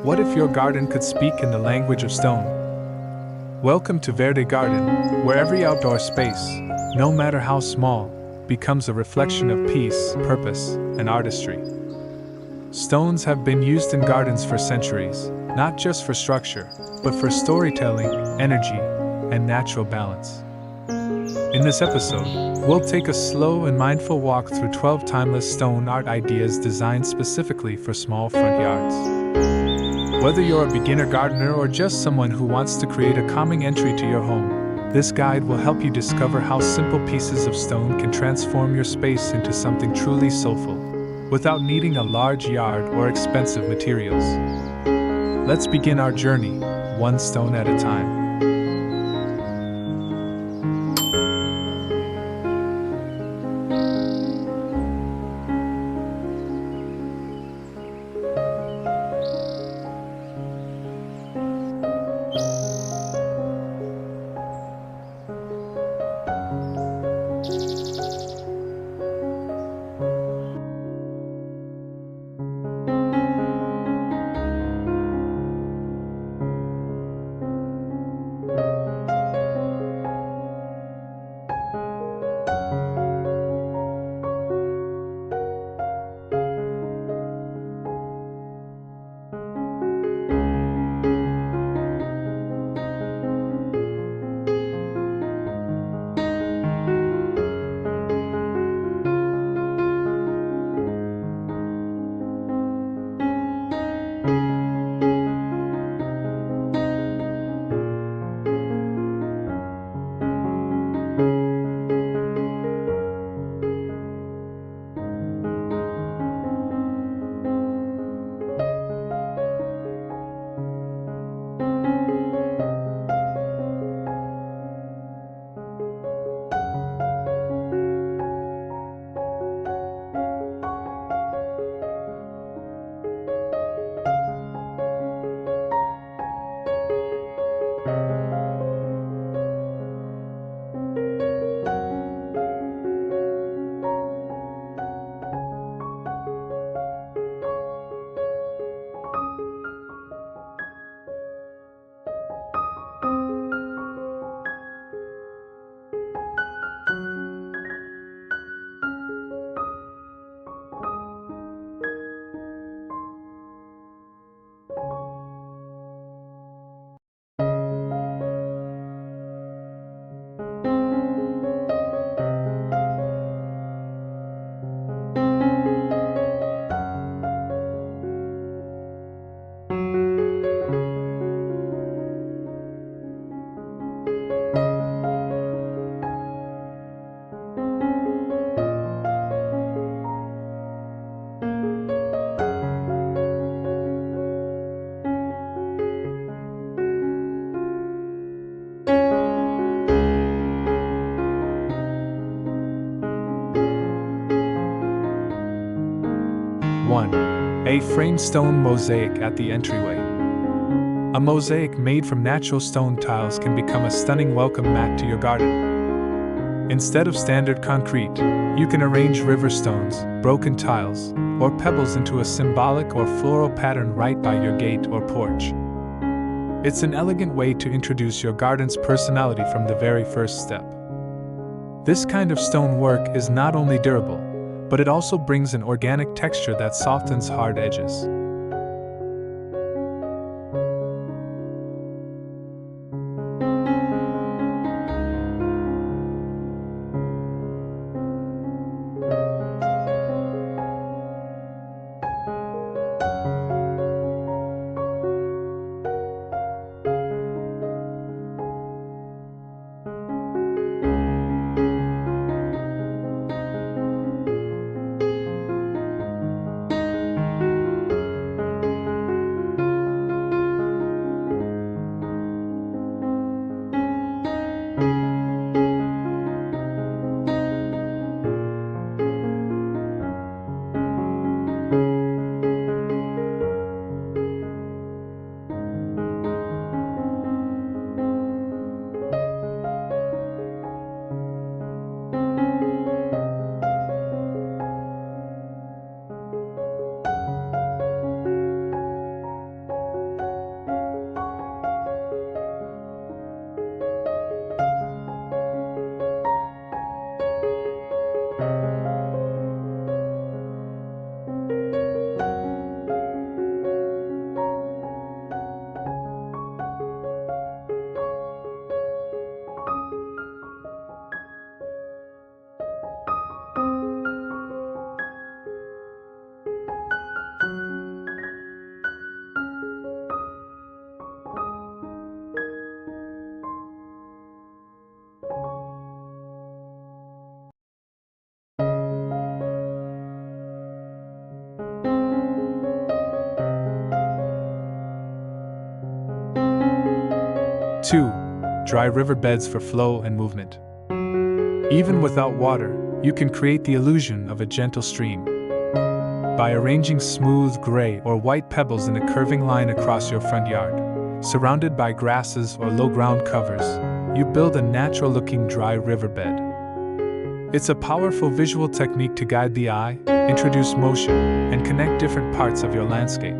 What if your garden could speak in the language of stone? Welcome to Verde Garden, where every outdoor space, no matter how small, becomes a reflection of peace, purpose, and artistry. Stones have been used in gardens for centuries, not just for structure, but for storytelling, energy, and natural balance. In this episode, we'll take a slow and mindful walk through 12 timeless stone art ideas designed specifically for small front yards. Whether you're a beginner gardener or just someone who wants to create a calming entry to your home, this guide will help you discover how simple pieces of stone can transform your space into something truly soulful, without needing a large yard or expensive materials. Let's begin our journey, one stone at a time. A framed stone mosaic at the entryway. A mosaic made from natural stone tiles can become a stunning welcome mat to your garden. Instead of standard concrete, you can arrange river stones, broken tiles, or pebbles into a symbolic or floral pattern right by your gate or porch. It's an elegant way to introduce your garden's personality from the very first step. This kind of stone work is not only durable, but it also brings an organic texture that softens hard edges. 2. Dry riverbeds for flow and movement. Even without water, you can create the illusion of a gentle stream. By arranging smooth gray or white pebbles in a curving line across your front yard, surrounded by grasses or low ground covers, you build a natural-looking dry riverbed. It's a powerful visual technique to guide the eye, introduce motion, and connect different parts of your landscape.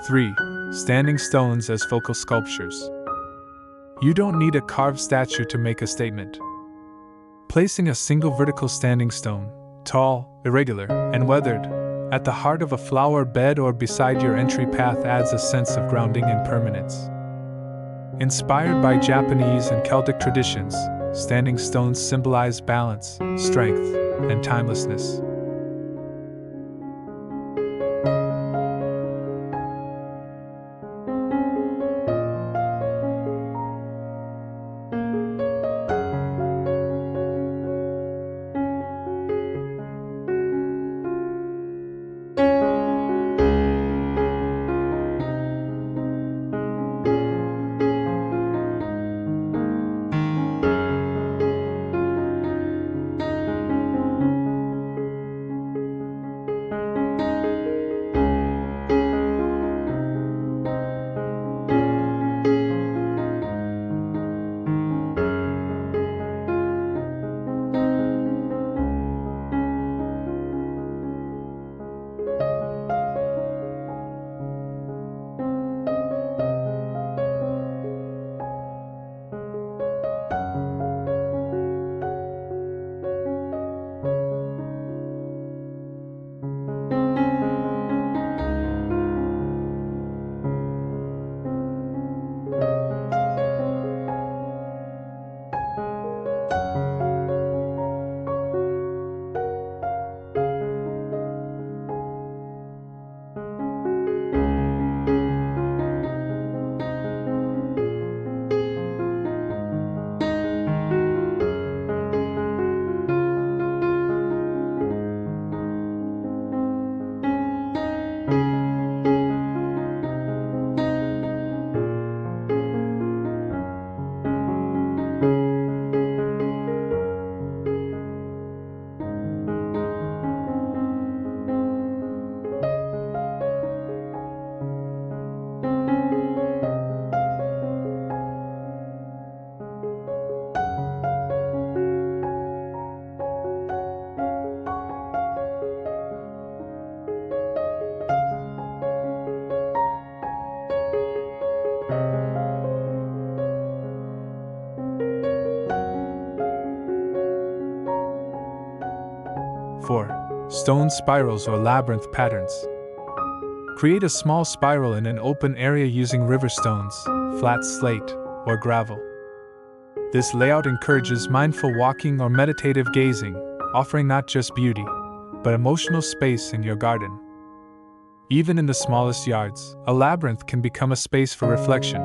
Three. Standing stones as focal sculptures. You don't need a carved statue to make a statement. Placing a single vertical standing stone, tall, irregular, and weathered, at the heart of a flower bed or beside your entry path adds a sense of grounding and permanence. Inspired by Japanese and Celtic traditions, standing stones symbolize balance, strength, and timelessness. 4. Stone spirals or labyrinth patterns. Create a small spiral in an open area using river stones, flat slate, or gravel. This layout encourages mindful walking or meditative gazing, offering not just beauty, but emotional space in your garden. Even in the smallest yards, a labyrinth can become a space for reflection,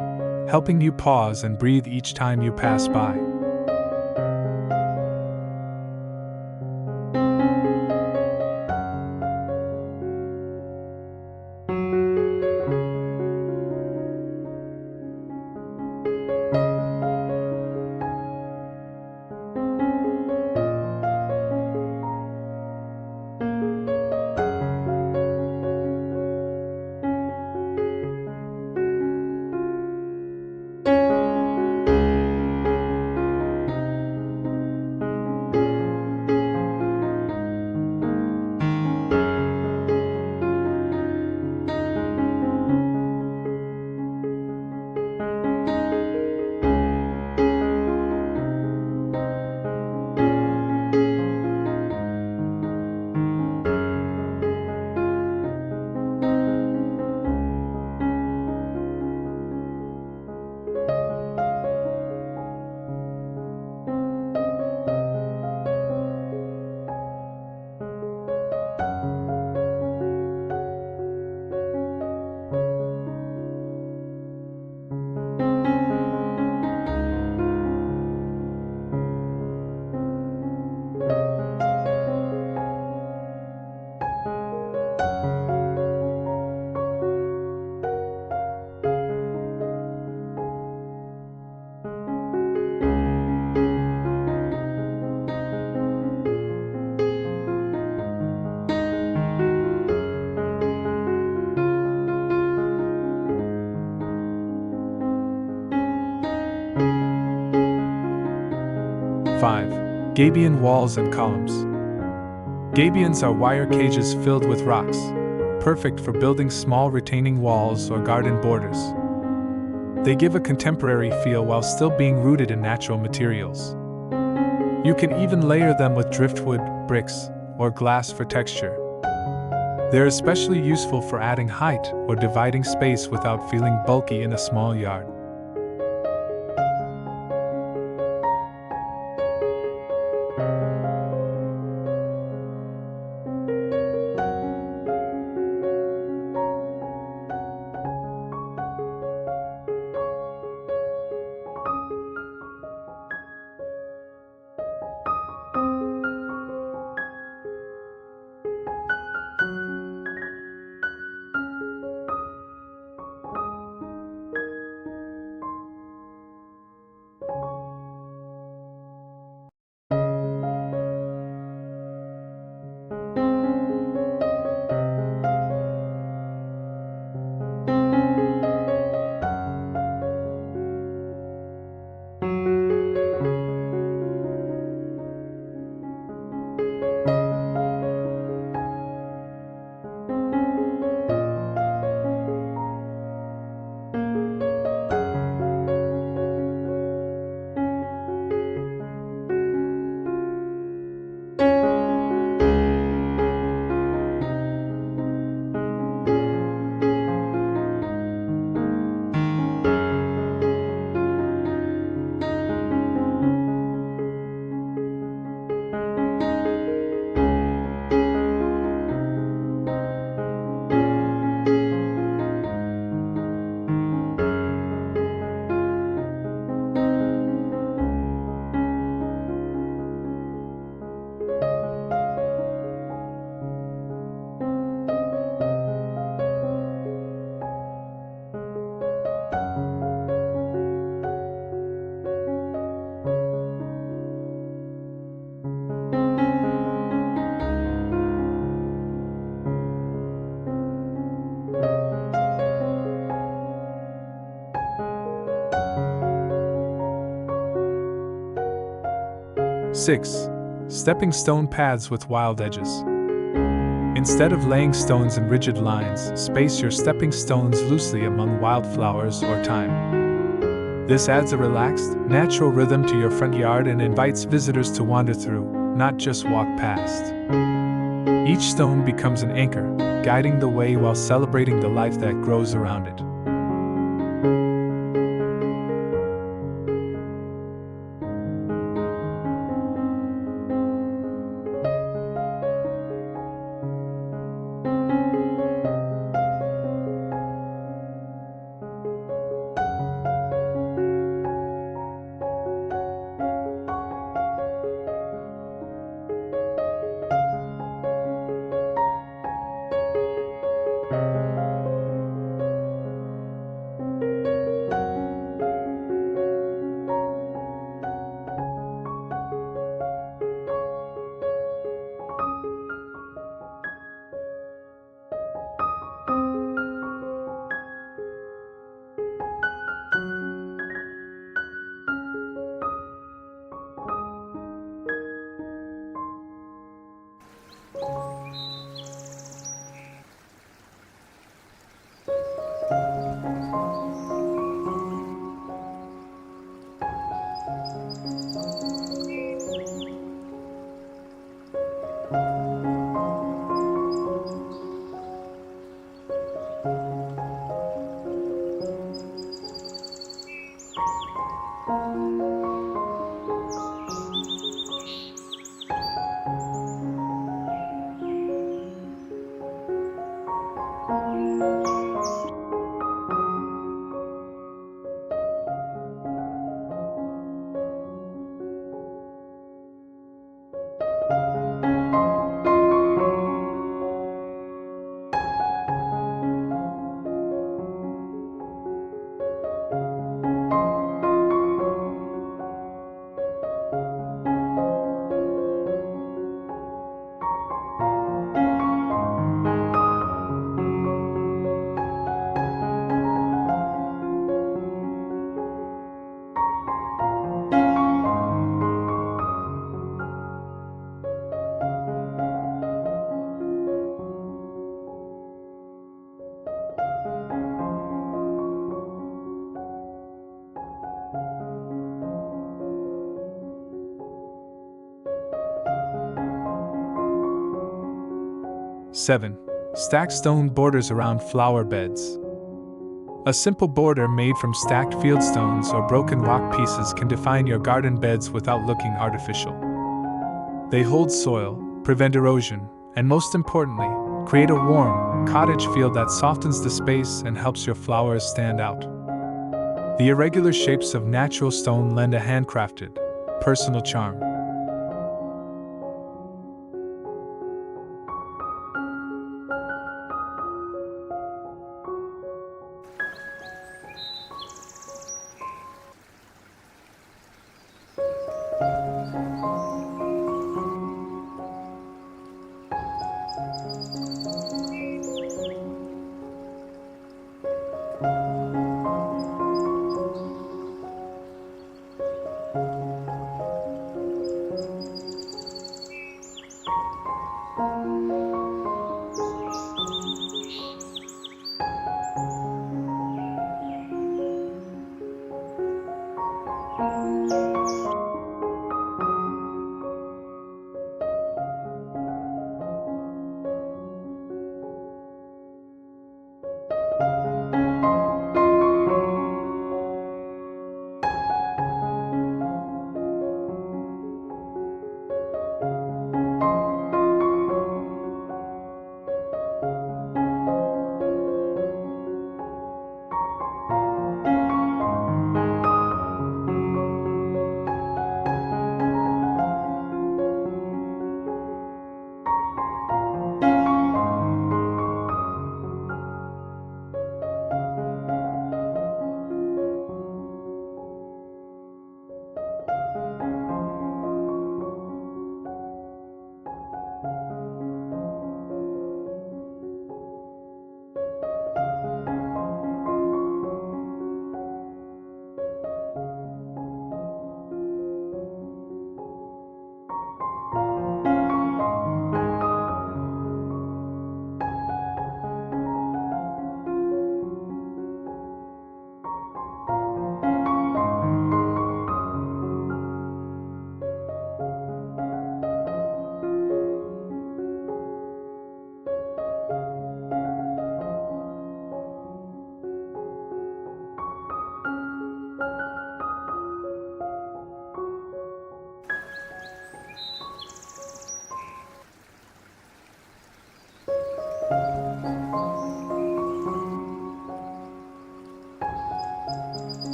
helping you pause and breathe each time you pass by. Five. Gabion walls and columns. Gabions are wire cages filled with rocks, perfect for building small retaining walls or garden borders. They give a contemporary feel while still being rooted in natural materials. You can even layer them with driftwood, bricks, or glass for texture. They're especially useful for adding height or dividing space without feeling bulky in a small yard. Six. Stepping stone paths with wild edges. Instead of laying stones in rigid lines, space your stepping stones loosely among wildflowers or thyme. This adds a relaxed, natural rhythm to your front yard and invites visitors to wander through, not just walk past. Each stone becomes an anchor, guiding the way while celebrating the life that grows around it. Seven. Stacked stone borders around flower beds. A simple border made from stacked fieldstones or broken rock pieces can define your garden beds without looking artificial. They hold soil, prevent erosion, and most importantly, create a warm, cottage feel that softens the space and helps your flowers stand out. The irregular shapes of natural stone lend a handcrafted, personal charm.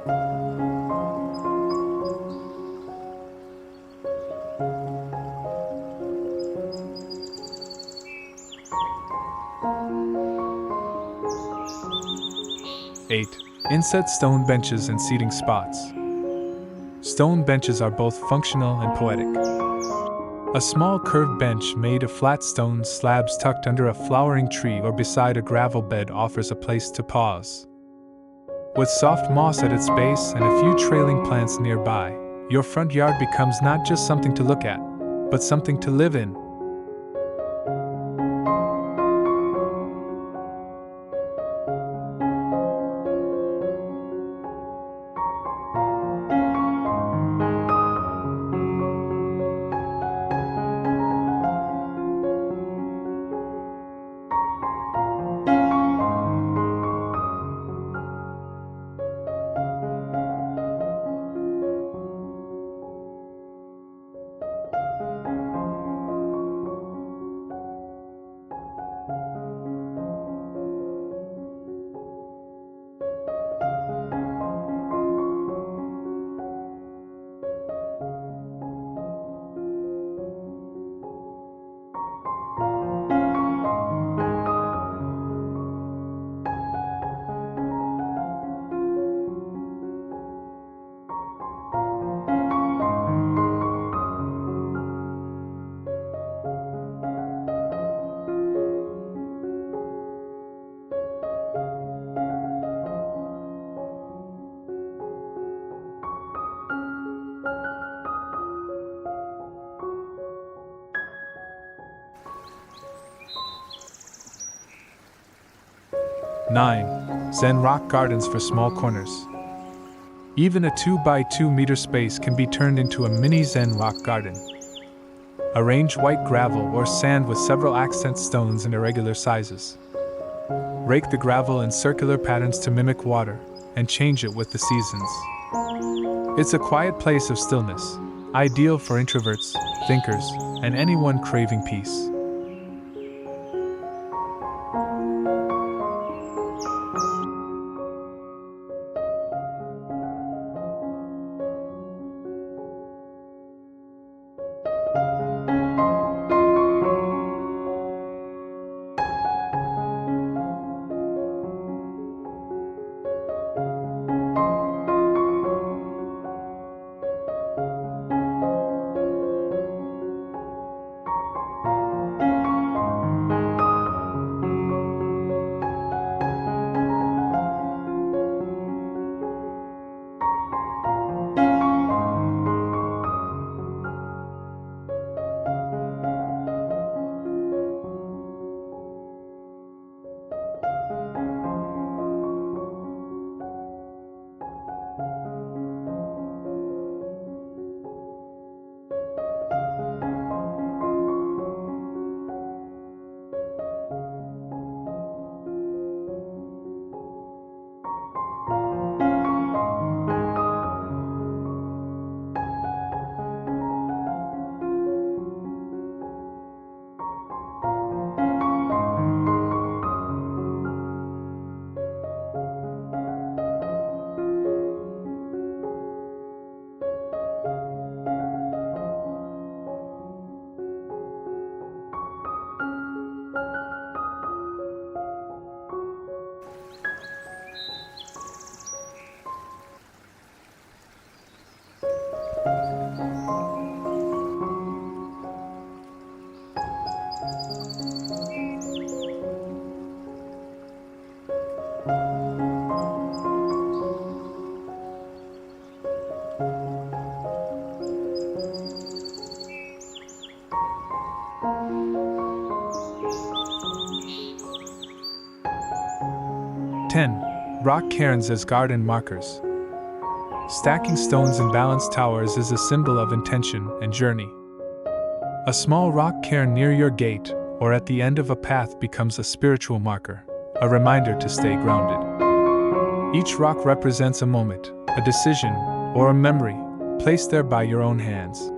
8. Inset stone benches and seating spots. Stone benches are both functional and poetic. A small curved bench made of flat stone slabs tucked under a flowering tree or beside a gravel bed offers a place to pause. With soft moss at its base and a few trailing plants nearby, your front yard becomes not just something to look at, but something to live in. Nine. Zen rock gardens for small corners. Even a 2 by 2 meter space can be turned into a mini Zen rock garden. Arrange white gravel or sand with several accent stones in irregular sizes. Rake the gravel in circular patterns to mimic water, and change it with the seasons. It's a quiet place of stillness, ideal for introverts, thinkers, and anyone craving peace. Rock cairns as garden markers. Stacking stones in balanced towers is a symbol of intention and journey. A small rock cairn near your gate or at the end of a path becomes a spiritual marker, a reminder to stay grounded. Each rock represents a moment, a decision, or a memory, placed there by your own hands.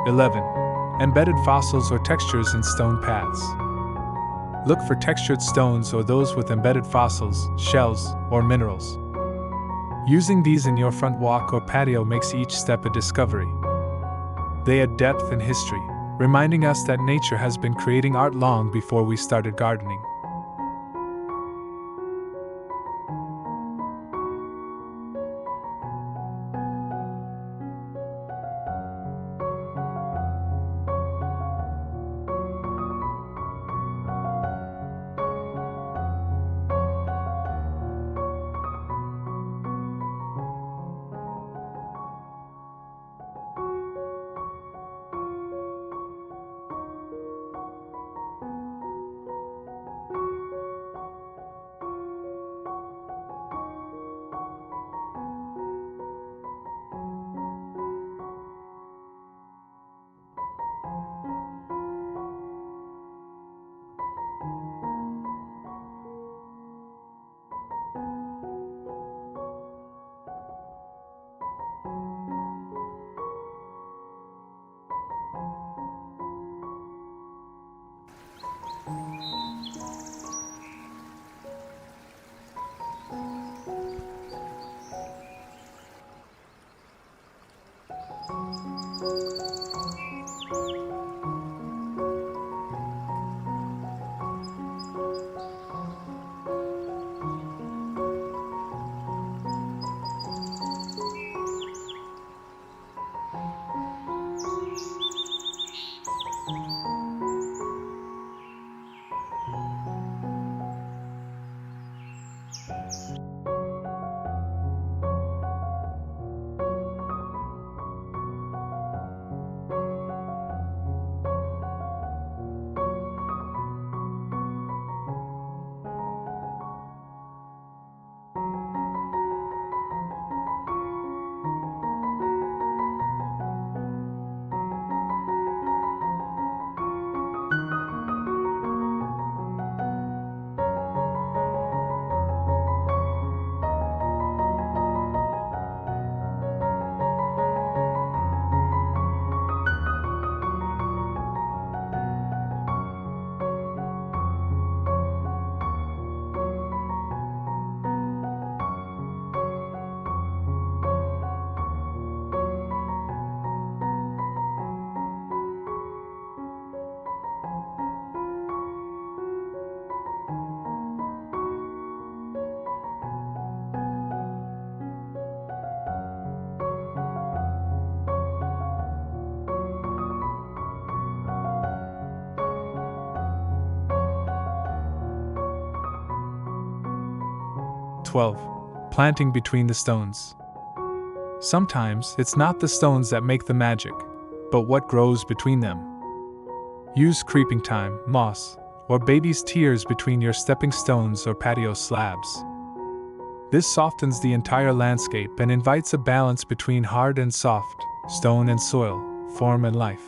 11. Embedded fossils or textures in stone paths. Look for textured stones or those with embedded fossils, shells, or minerals. Using these in your front walk or patio makes each step a discovery. They add depth and history, reminding us that nature has been creating art long before we started gardening. Planting between the stones. Sometimes it's not the stones that make the magic, but what grows between them. Use creeping thyme, moss, or baby's tears between your stepping stones or patio slabs. This softens the entire landscape and invites a balance between hard and soft, stone and soil, form and life.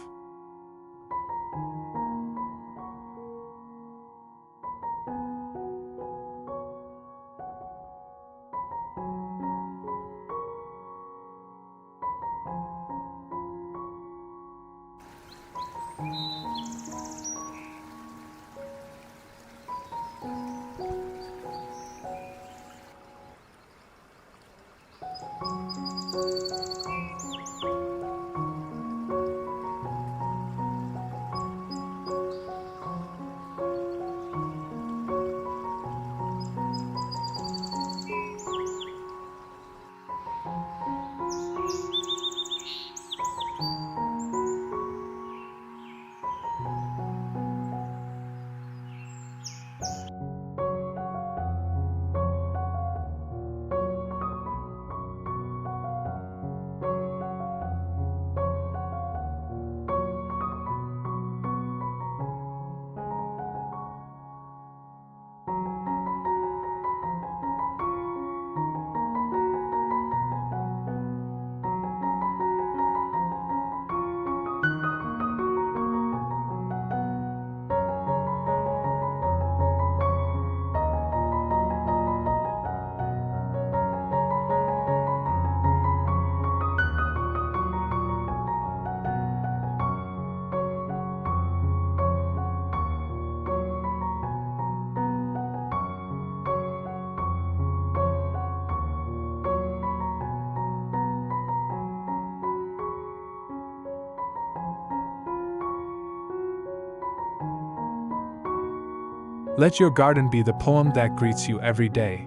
Let your garden be the poem that greets you every day.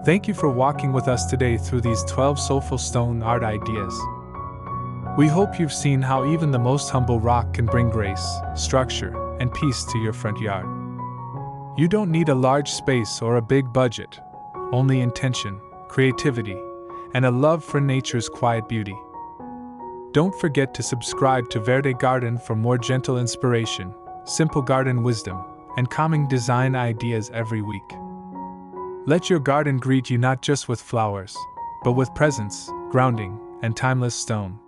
Thank you for walking with us today through these 12 soulful stone art ideas. We hope you've seen how even the most humble rock can bring grace, structure, and peace to your front yard. You don't need a large space or a big budget, only intention, creativity, and a love for nature's quiet beauty. Don't forget to subscribe to Verde Garden for more gentle inspiration, simple garden wisdom, and calming design ideas every week. Let your garden greet you not just with flowers, but with presence, grounding, and timeless stone.